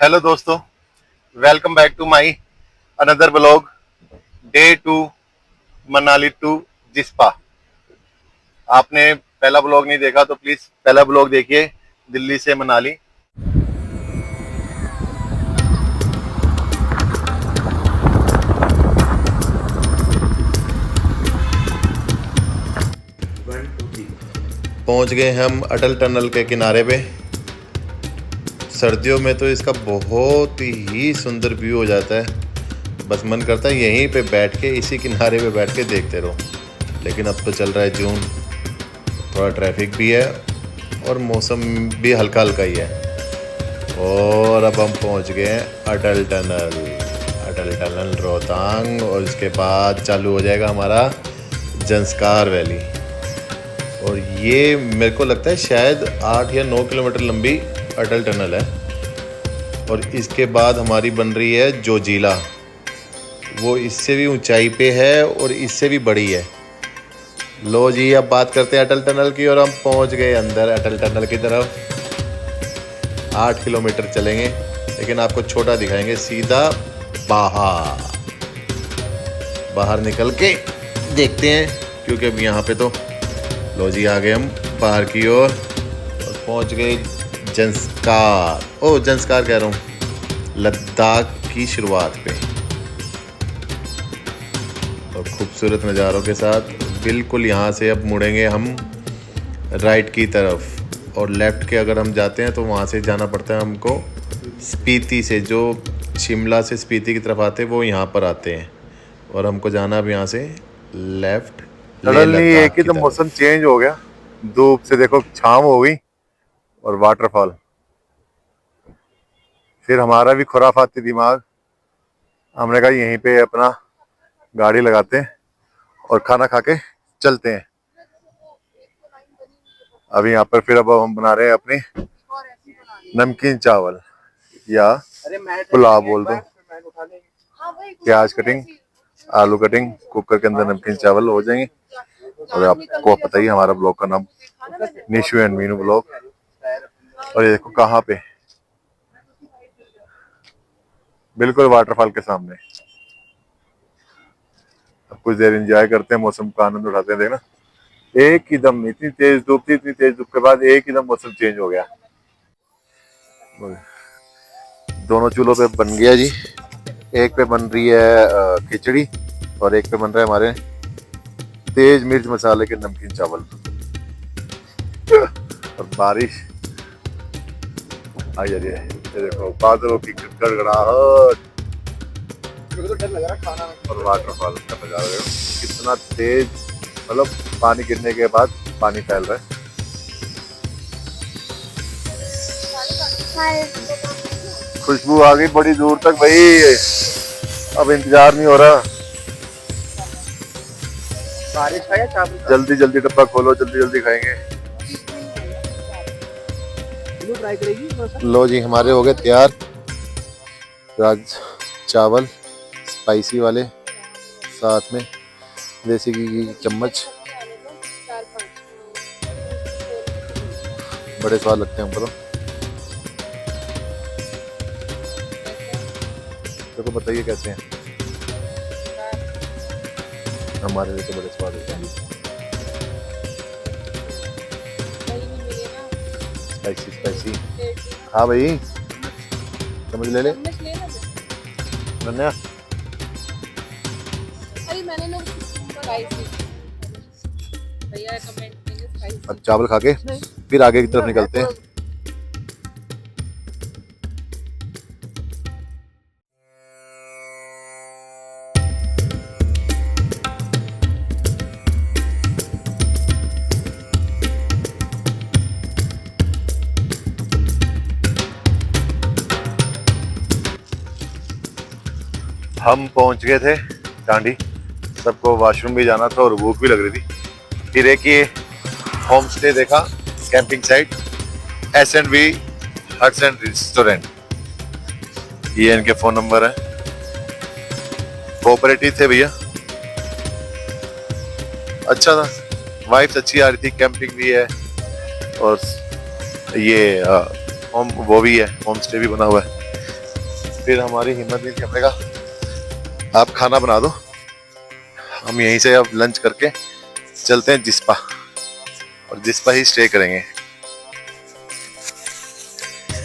Hello दोस्तों, welcome back to my another blog. Day 2 Manali to Jispa. आपने पहला ब्लॉग नहीं देखा तो प्लीज पहला ब्लॉग देखिए, दिल्ली से मनाली। पहुंच गए हम अटल टनल के किनारे पे। सर्दियों में तो इसका बहुत ही सुंदर व्यू हो जाता है। बस मन करता है यहीं पे बैठ के, इसी किनारे पे बैठ के देखते रहो। लेकिन अब तो चल रहा है जून, थोड़ा ट्रैफिक भी है और मौसम भी हल्का हल्का ही है। और अब हम पहुंच गए हैं अटल टनल। अटल टनल रोहतांग, और इसके बाद चालू हो जाएगा हमारा जंस्कार वैली। और ये मेरे को लगता है शायद 8 या 9 किलोमीटर लंबी अटल टनल है। और इसके बाद हमारी बन रही है जोजिला, वो इससे भी ऊंचाई पे है और इससे भी बड़ी है। लो जी, अब बात करते हैं अटल टनल की, और हम पहुंच गए अंदर अटल टनल की तरफ। 8 किलोमीटर चलेंगे, लेकिन आपको छोटा दिखाएंगे, सीधा बाहर बाहर निकल के देखते हैं। क्योंकि अब यहाँ पे तो लो जी, आ गए हम बाहर की ओर और पहुँच गए जंस्कार कह रहा हूँ, लद्दाख की शुरुआत पे। और खूबसूरत नज़ारों के साथ बिल्कुल यहाँ से अब मुड़ेंगे हम राइट की तरफ। और लेफ़्ट के अगर हम जाते हैं तो वहाँ से जाना पड़ता है हमको स्पीति से। जो शिमला से स्पीति की तरफ आते हैं वो यहाँ पर आते हैं, और हमको जाना अब यहाँ से लेफ़्ट। सडनली एक ही तो मौसम चेंज हो गया, धूप से देखो छाँव हो गई और वाटरफॉल। फिर हमारा भी खुराफाती दिमाग, हमने कहा यहीं पे अपना गाड़ी लगाते हैं और खाना खा के चलते हैं। अभी यहाँ पर फिर अब हम बना रहे हैं अपने नमकीन चावल या पुलाव बोल दो। प्याज कटिंग, आलू कटिंग, कुकर के अंदर नमकीन चावल हो जाएंगे। और आपको पता ही हमारा ब्लॉग का नाम निशु एंड मीनू ब्लॉग। और ये देखो कहाँ पे, बिल्कुल वाटरफॉल के सामने। अब कुछ देर एंजॉय करते हैं, मौसम का आनंद उठाते हैं। देखना, एक ही दम इतनी तेज धूप थी, इतनी तेज धूप के बाद एक ही दम मौसम चेंज हो गया। दोनों चूल्हों पे बन गया जी। एक पे बन रही है खिचड़ी और एक पे बन रहा है हमारे तेज मिर्च मसाले के नमकीन चावल। और बारिश आई जा रही है, ये देखो बादलों की गड़गड़ाहट और वाटरफॉल का नजारा देखो कितना तेज, मतलब पानी गिरने के बाद पानी फैल रहा है। खुशबू आ गई बड़ी दूर तक भाई, अब इंतजार नहीं हो रहा। बारिश है, जल्दी जल्दी डब्बा खोलो, जल्दी जल्दी खाएंगे। लो जी, हमारे हो गए तैयार चावल स्पाइसी वाले, साथ में देसी घी की चम्मच, बड़े स्वाद लगते हैं हमको तो बताइए कैसे हैं। हमारे लिए तो बड़े स्वाद होते हैं, स्पाइसी स्पाइसी। हाँ भाई, चम्मच ले ले धन्या। अब चावल खा के फिर आगे की तरफ निकलते हैं। हम पहुंच गए थे डांडी, सबको वॉशरूम भी जाना था और भूख भी लग रही थी। फिर एक ये होम स्टे देखा, camping site, S&V huts and restaurant. ये इनके फोन नंबर है, कोऑपरेटिव थे भैया, अच्छा था, वाइब्स अच्छी आ रही थी। कैंपिंग भी है और ये होम वो भी है, होम स्टे भी बना हुआ है। फिर हमारी हिम्मत नहीं थी, हमने कहा आप खाना बना दो, हम यहीं से अब लंच करके चलते हैं जिस्पा, और जिस्पा ही स्टे करेंगे,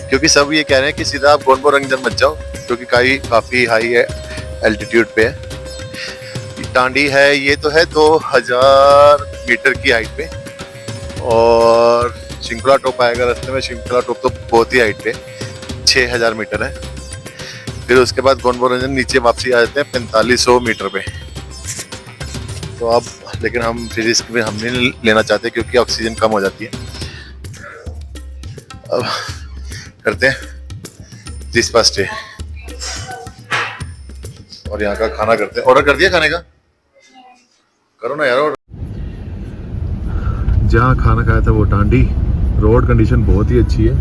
क्योंकि सब ये कह रहे हैं कि सीधा आप गोनबो रंगजन मत जाओ, क्योंकि काफी हाई है, एल्टीट्यूड पे है। टांडी है, ये तो है 2000 मीटर की हाइट पे, और शिंकुला टॉप आएगा रास्ते में। शिंकुला टॉप तो बहुत ही हाइट पे 6000 मीटर है। फिर उसके बाद गोनबो रंगजन नीचे वापसी आ जाते हैं 4500 मीटर पे। तो अब लेकिन हम फिर रिस्क में हम नहीं लेना चाहते, क्योंकि ऑक्सीजन कम हो जाती है। अब करते हैं जिस्पा स्टे, और यहाँ का खाना करते हैं। ऑर्डर कर दिया खाने का, करो ना यार ऑर्डर। जहाँ खाना खाया था वो टांडी, रोड कंडीशन बहुत ही अच्छी है,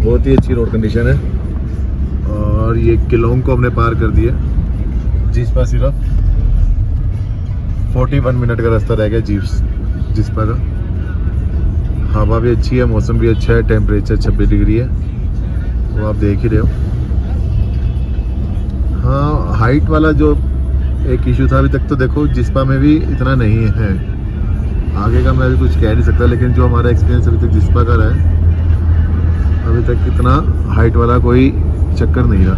बहुत ही अच्छी रोड कंडीशन है। और ये किलोंग को हमने पार कर दिया, जिस्पा सिर्फ 41 मिनट का रास्ता रह गया जिस्पा का। हवा भी अच्छी है, मौसम भी अच्छा है, टेम्परेचर 26 डिग्री है, वो आप देख ही रहे हो। हाँ, हाइट वाला जो एक इशू था अभी तक, तो देखो जिस्पा में भी इतना नहीं है। आगे का मैं भी कुछ कह नहीं सकता, लेकिन जो हमारा एक्सपीरियंस अभी तक जिस्पा का रहा है, अभी तक इतना हाइट वाला कोई चक्कर नहीं रहा।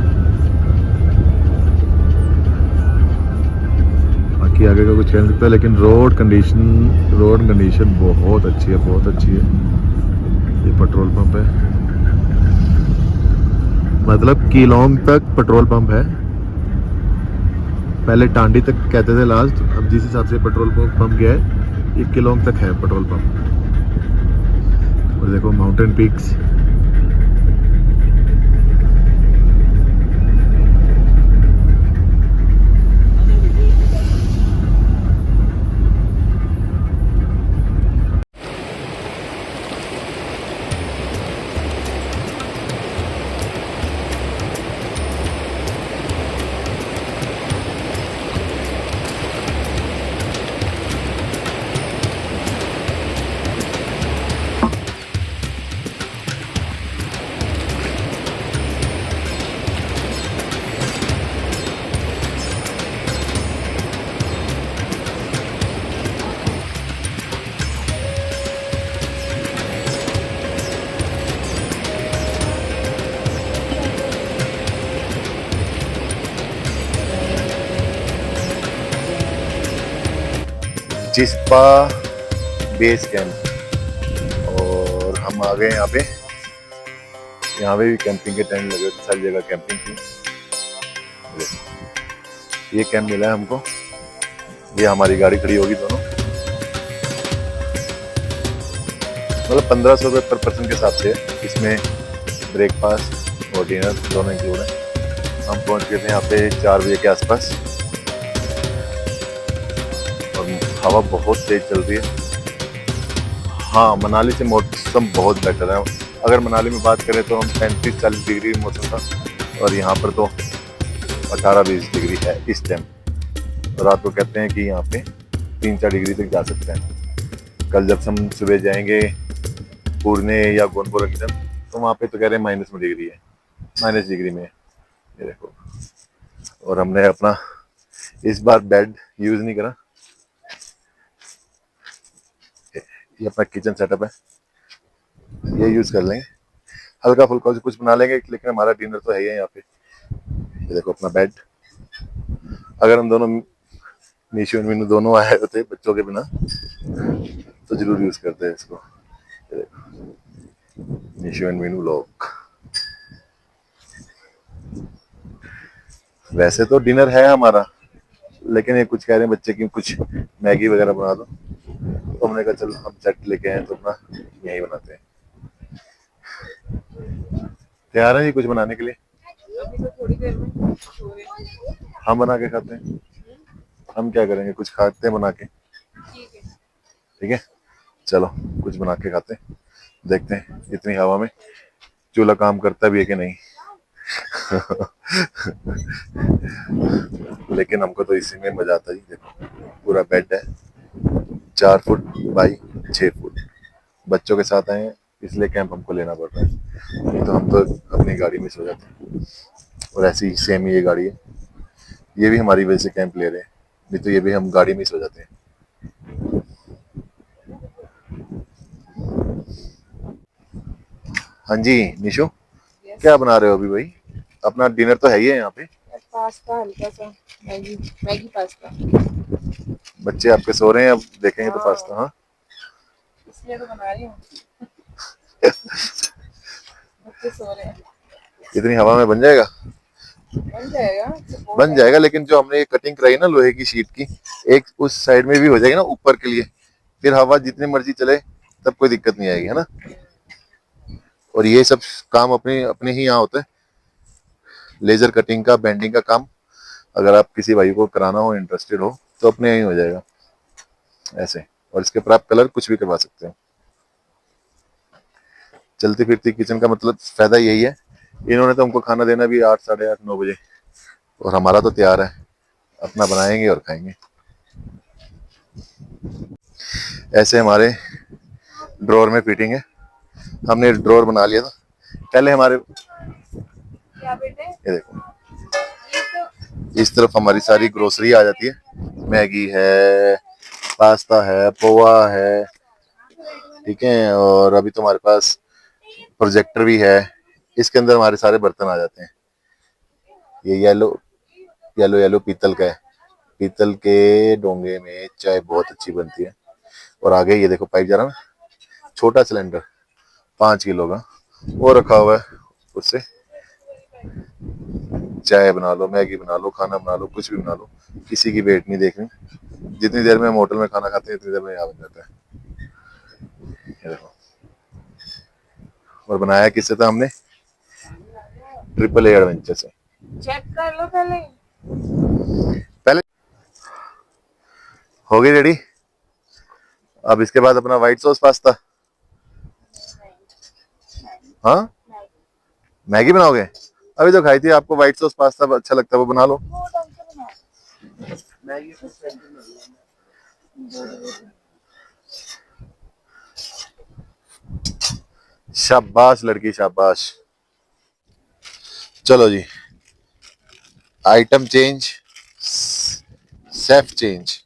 बाकी आगे का कुछ कह नहीं सकता, लेकिन रोड कंडीशन बहुत अच्छी है, बहुत अच्छी है। ये पेट्रोल पंप है, मतलब कीलोंग तक पेट्रोल पंप है। पहले टांडी तक कहते थे लास्ट, अब जिस हिसाब से पेट्रोल पंप गया है, ये किलोंग तक है पेट्रोल पंप। और देखो mountain peaks, Jispa base camp, और हम आ गए यहाँ पे। यहाँ पे भी कैंपिंग के टेंट लगे, सारी जगह कैंपिंग थी। ये कैंप मिला है हमको, ये हमारी गाड़ी खड़ी होगी दोनों, मतलब 1500 रुपये पर पर्सन के हिसाब से। इसमें ब्रेकफास्ट और डिनर दोनों इंक्लूड है। हम पहुँच गए थे यहाँ पे 4 बजे के आसपास, और हवा बहुत तेज चल रही है। हाँ, मनाली से मौसम बहुत बेटर है। अगर मनाली में बात करें तो हम 35-40 डिग्री मौसम था, और यहाँ पर तो 18-20 डिग्री है इस टाइम। रात को कहते हैं कि यहाँ पे 3-4 डिग्री तक जा सकते हैं। कल जब हम सुबह जाएंगे पुरने या गोनबो रंगजन, तो वहाँ पे तो कह रहे हैं माइनस में डिग्री है, माइनस डिग्री में। ये देखो, और हमने अपना इस बार बेड यूज़ नहीं करा। ये अपना किचन सेटअप है, ये यूज़ कर लेंगे, हल्का फुल्का कुछ बना लेंगे, लेकिन हमारा डिनर तो है ही है यहाँ पे। ये देखो अपना बेड। अगर हम दोनों निशु और मीनू दोनों आए होते बच्चों के बिना, तो जरूर यूज़ करते हैं इसको। ये देखो निशु और मीनू लोग। वैसे तो डिनर है हमारा, लेकिन ये कुछ कह रहे हैं बच्चे की कुछ मैगी वगैरह बना दो, तो हमने कहा चलो हम सेट लेके आए तो अपना यही बनाते हैं। तैयार है ये कुछ बनाने के लिए? थोड़ी देर में हम बना के खाते हैं। हम क्या करेंगे, कुछ खाते हैं बना के। ठीक है, चलो कुछ बना के खाते हैं, देखते हैं इतनी हवा में चूल्हा काम करता भी है कि नहीं। लेकिन हमको तो इसी में मजा आता है। देखो पूरा बेड है, 4 फुट बाई 6 फुट। बच्चों के साथ आए हैं इसलिए कैंप हमको लेना पड़ रहा है, नहीं तो हम तो अपनी गाड़ी में सो जाते हैं। और ऐसी सेम ही ये गाड़ी है, ये भी हमारी वजह से कैंप ले रहे हैं, नहीं तो ये भी हम गाड़ी में ही सो जाते हैं। हाँ जी निशु, क्या बना रहे हो अभी भाई? अपना डिनर तो है ही है यहाँ पे। पास्ता, हल्का सा मैगी, मैगी पास्ता। बच्चे आपके सो रहे हैं, अब देखेंगे तो हाँ। पास्ता। हाँ इसलिए तो बना रही हूँ। बच्चे सो रहे हैं। इतनी हवा में बन जाएगा? बन जाएगा, बन जाएगा, लेकिन जो हमने ये कटिंग कराई ना लोहे की शीट की, एक उस साइड में भी हो जाएगी ना ऊपर के लिए, फिर हवा जितनी मर्जी चले तब कोई दिक्कत नहीं आएगी, है ना। और ये सब काम अपने अपने ही यहाँ होता है, लेजर कटिंग का, बेंडिंग का काम। अगर आप किसी भाई को कराना हो, इंटरेस्टेड हो, तो अपने यहाँ ही हो जाएगा ऐसे। और इसके ऊपर आप कलर कुछ भी करवा सकते हो। चलती फिरती किचन का मतलब फायदा यही है, इन्होंने तो हमको खाना देना भी 8, 8:30, 9 बजे, और हमारा तो तैयार है, अपना बनाएंगे और खाएंगे। ऐसे हमारे ड्रॉर में फिटिंग है, हमने ड्रॉर बना लिया था पहले हमारे। क्या बेटे? ये देखो, इस तरफ हमारी सारी ग्रोसरी आ जाती है, मैगी है, पास्ता है, पोहा है, ठीक है। और अभी तो हमारे पास प्रोजेक्टर भी है, इसके अंदर हमारे सारे बर्तन आ जाते हैं। ये येलो येलो येलो पीतल का है, पीतल के डोंगे में चाय बहुत अच्छी बनती है। और आगे ये देखो पाइप जा रहा है ना, छोटा सिलेंडर 5 किलो का, वो रखा हुआ है, उससे चाय बना लो, मैगी बना लो, खाना बना लो, कुछ भी बना लो, किसी की वेट नहीं देखनी। जितनी देर में हम होटल में खाना खाते हैं इतनी देर में यहाँ बन जाता है। ये देखो, और बनाया किससे था हमने? AAA एडवेंचर से। चेक कर लो पहले। पहले हो गई रेडी। अब इसके बाद अपना व्हाइट सॉस पास्ता। हाँ मैगी बनाओगे? अभी तो खाई थी, आपको व्हाइट सॉस पास्ता अच्छा लगता है, वो बना लो। शाबाश लड़की, शाबाश। चलो जी, आइटम चेंज, सेफ चेंज,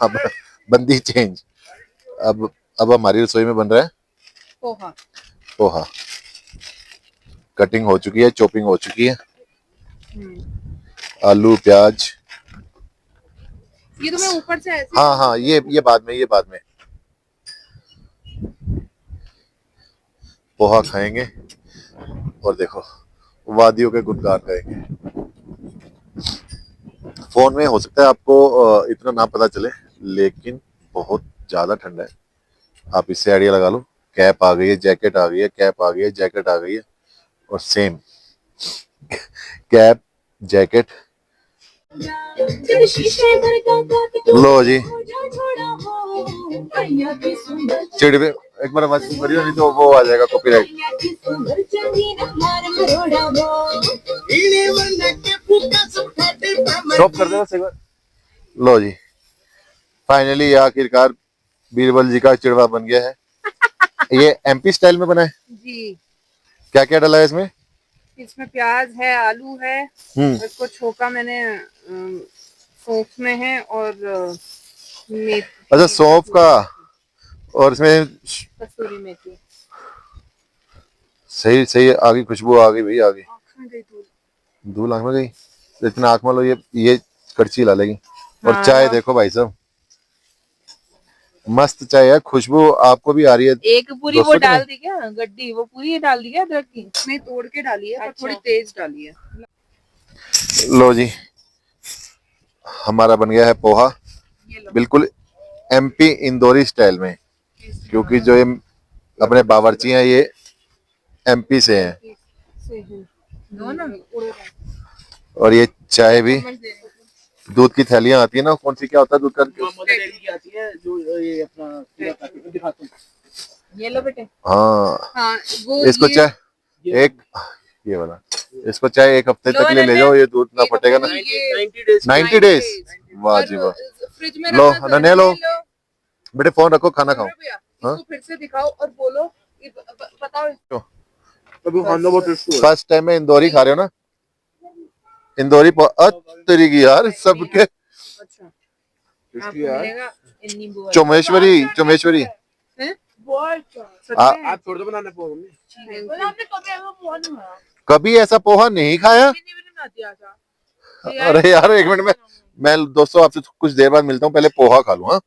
अब बंदी चेंज। अब हमारी रसोई में बन रहा है पोहा। पोहा। कटिंग हो चुकी है, चॉपिंग हो चुकी है, आलू प्याज। ये तो मैं ऊपर से ऐसे। हाँ हाँ, ये बाद में, ये बाद में। पोहा खाएंगे और देखो वादियों के गुणगान गाएंगे। फोन में हो सकता है आपको इतना ना पता चले, लेकिन बहुत ज्यादा ठंडा है। आप इससे आइडिया लगा लो, कैप आ गई है, जैकेट आ गई है, कैप आ गई है, जैकेट आ गई है, और सेम कैप जैकेट। लो जी, चिड़ पे एक बार मत करियो, नहीं तो वो आ जाएगा कॉपीराइट। स्टॉप कर दे बस एक बार। लो जी, फाइनली आखिरकार बीरबल जी का चिड़वा बन गया है। ये MP स्टाइल में बना है जी। क्या क्या डाला है इसमें? इसमें प्याज है, आलू है, इसको छोका मैंने सौंफ में है, और मेथी। अच्छा सौंफ का, और इसमें कसूरी मेथी। सही सही आ गई खुशबू, आ गई भाई, आ गई। आँख में गई धूल। धूल आँख में गई, तो इतना आँख में लो, ये कड़छी ला लेगी। और हाँ। चाय देखो भाई साहब, मस्त चाय है, खुशबू आपको भी आ रही है। एक पूरी वो डाल दी क्या गड्डी, वो पूरी डाल दी क्या अदरक की? नहीं, तोड़ के डाली है, पर थोड़ी तेज डाली है। लो जी, हमारा बन गया है पोहा, बिल्कुल MP इंदौरी स्टाइल में, क्योंकि जो ये अपने बावर्ची हैं ये MP से हैं। और ये चाय भी, दूध की थैलियां आती है ना, कौन सी क्या होता है दूध का? आती है जो ये अपना ये लो बेटे। हाँ, हाँ, वो इसको चाय एक, ये वाला, इसको चाहे 1 हफ्ते तक ले जाओ, ये दूध ना फटेगा ना। 90 डेज, वाह जी वाह। फ्रिज में लो रखना, अनन्या लो, बेटे फोन रखो, खाना खाओ। इसको फिर से दिखाओ और बोलो, बताओ। अभी खाना बहुत टेस्टी हो रहा फर्स्ट टाइम में इंदौरी खा रहे हो ना? इंदौरी तरी की यार सबके अच्छा टेस्टी आपको यार। मिलेगा नींबू वाला। चोमेश्वरी चोमेश्वरी हैं? सच आ- में? आप छोड़ दो बनाने पोहा मम्मी। कभी ऐसा पोहा नहीं खाया? अरे यार एक मिनट में मैं दोस्तों आपसे कुछ देर बाद मिलता हूँ, पहले पोहा खा लूँ। हाँ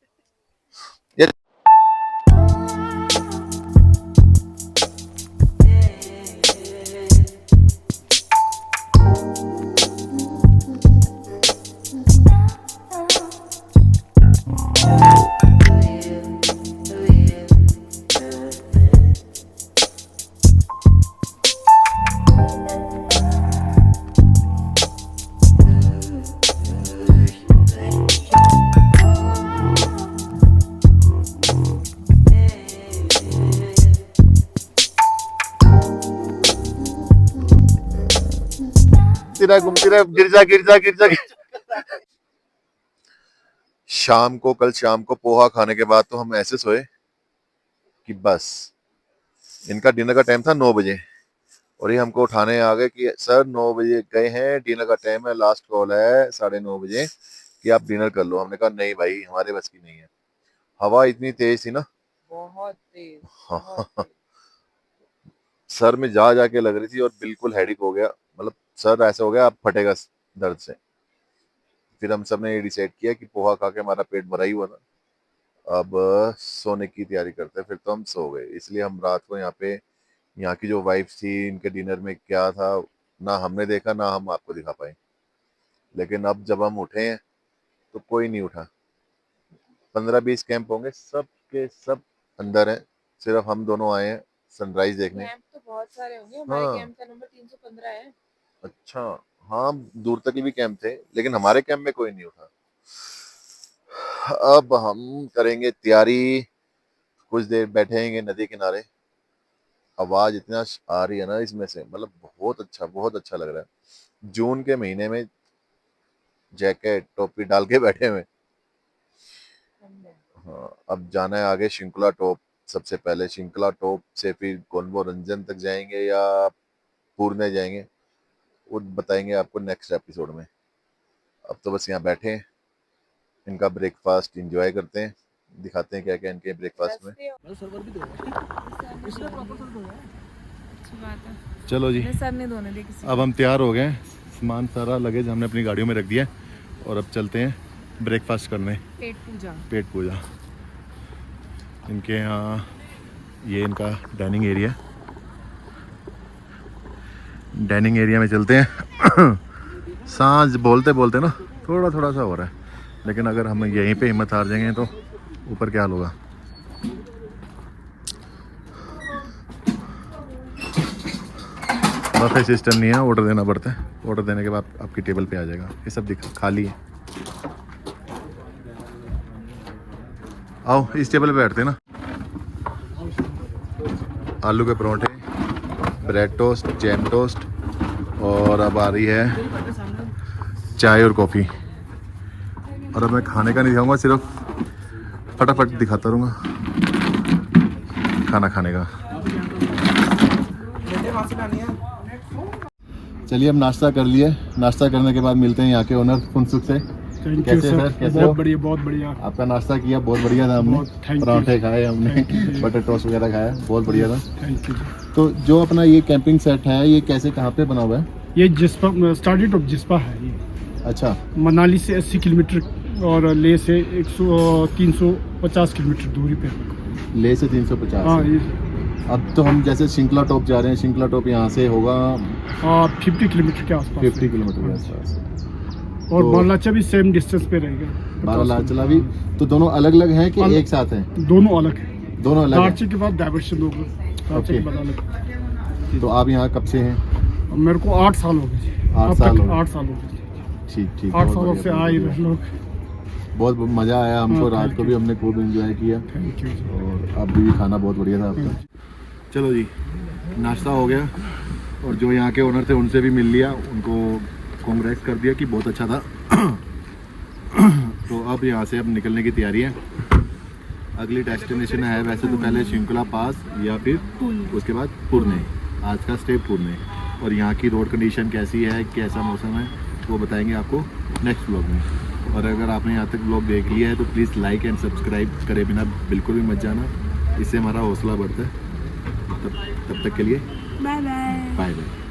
ये घूमती रहे गिर जा। कल शाम को पोहा खाने के बाद तो हम ऐसे सोए कि बस। इनका डिनर का टाइम था 9 बजे और ये हमको उठाने आ गए कि सर 9 बजे गए हैं, डिनर का टाइम है, लास्ट कॉल है 9:30 बजे कि आप डिनर कर लो। हमने कहा नहीं भाई हमारे बस की नहीं है। हवा इतनी तेज थी ना, बहुत तेज। सर में जा जाके लग रही थी और बिल्कुल हेडेक हो गया, मतलब सर ऐसा हो गया अब फटेगा दर्द से। फिर हम सब ने ये डिसाइड किया कि पोहा खा के हमारा पेट भरा ही हुआ था, अब सोने की तैयारी करते हैं। फिर तो हम सो गए। इसलिए हम रात को यहाँ की जो वाइफ थी इनके डिनर में क्या था ना हमने देखा ना हम आपको दिखा पाए। लेकिन अब जब हम उठे हैं तो कोई नहीं उठा। 15-20 कैंप होंगे, सब के सब अंदर हैं, सिर्फ हम दोनों आए हैं सनराइज देखने। कैंप तो बहुत सारे होंगे, हमारे हाँ। कैंप का नंबर 315 है। अच्छा हाँ, दूर तक भी कैंप थे लेकिन हमारे कैंप में कोई नहीं उठा। अब हम करेंगे तैयारी, कुछ देर बैठेंगे नदी किनारे। आवाज इतना आ रही है ना इसमें से, मतलब बहुत अच्छा लग रहा है। जून के महीने में जैकेट टोपी डाल के बैठे हुए। हाँ, अब जाना है आगे शिंकुला टॉप। सबसे पहले शिंकुला टॉप से फिर कोनबो रंजन तक जाएंगे या पूर्णे जाएंगे, वो बताएंगे आपको नेक्स्ट एपिसोड में। अब तो बस यहाँ बैठे हैं, इनका ब्रेकफास्ट एंजॉय करते हैं, दिखाते हैं क्या क्या इनके ब्रेकफास्ट में। सर्वर भी दो इसलिए प्रॉपर सर्वर है। अच्छी बात है। चलो जी, सर ने धोने दे किसी अब हम तैयार हो गए हैं, सामान सारा लगेज हमने अपनी गाड़ियों में रख दिया है और अब चलते हैं ब्रेकफास्ट करने। पेट पूजा इनके यहाँ, ये इनका डाइनिंग एरिया। डाइनिंग एरिया में चलते हैं। सांझ बोलते बोलते ना थोड़ा सा हो रहा है, लेकिन अगर हम यहीं पे हिम्मत हार जाएंगे तो ऊपर क्या हाल होगा। बफे सिस्टम नहीं है, ऑर्डर देना पड़ता है। ऑर्डर देने के बाद आपकी टेबल पे आ जाएगा। ये सब खाली है। आओ इस टेबल पे बैठते हैं ना। आलू के परोठे, ब्रेड टोस्ट, जैम टोस्ट और अब आ रही है चाय और कॉफ़ी। और अब मैं खाने का नहीं दिखाऊंगा, सिर्फ फटाफट दिखाता रहूँगा खाना खाने का। चलिए अब नाश्ता कर लिए। नाश्ता करने के बाद मिलते हैं यहाँ के ओनर फुनसुक से। कैसे सर, कैसे हो? बहुत बढ़िया। आपका नाश्ता किया, बहुत बढ़िया था। हमने पराठे खाए, हमने बटर टोस्ट वगैरह खाया, बहुत बढ़िया था। Thank you. तो जो अपना ये कैंपिंग सेट है ये कैसे कहाँ पे बना हुआ है? ये जिस्पा, स्टार्टेड ऑफ जिस्पा है ये। अच्छा, मनाली से 80 किलोमीटर और लेह से 350 किलोमीटर दूरी पे। ले से 350। हाँ ये अब तो हम जैसे शिंकुला टॉप जा रहे हैं, शिंकुला टॉप यहाँ से होगा 50 किलोमीटर के आसपास। 50 किलोमीटर के आसपास। और तो- बालाचा भी सेम डिस्टेंस पे रहेगा। बारालाचला भी। तो दोनों अलग अलग हैं कि एक साथ हैं? दोनों अलग है। दोनों अलग हैं। दार्ची के बाद डाइवर्शन होगा। दार्ची के बाद अलग। तो आप यहाँ कब से हैं? मेरे को 8 साल हो गए जी। 8 साल हो गए। 8 साल हो गए। ठीक 8 बहुत सालों बढ़िया, से बहुत आए बढ़िया। रहे लोग। बहुत मज़ा आया हमको। हाँ, रात को भी हमने खूब एंजॉय किया थैंक यू। और अब भी खाना बहुत बढ़िया था आपका। चलो जी, नाश्ता हो गया और जो यहाँ के ओनर थे उनसे भी मिल लिया, उनको कांग्रेस कर दिया कि बहुत अच्छा था। तो अब यहाँ से अब निकलने की तैयारी है। अगली डेस्टिनेशन है वैसे तो पहले शिंकुला पास या फिर उसके बाद पुरने। आज का स्टे पुणे। और यहाँ की रोड कंडीशन कैसी है, कैसा मौसम है, वो बताएंगे आपको नेक्स्ट व्लॉग में। और अगर आपने यहाँ तक व्लॉग देख लिया है तो प्लीज़ लाइक एंड सब्सक्राइब करे बिना बिल्कुल भी मत जाना, इससे हमारा हौसला बढ़ता है। तब तक के लिए बाय बाय। Bye bye.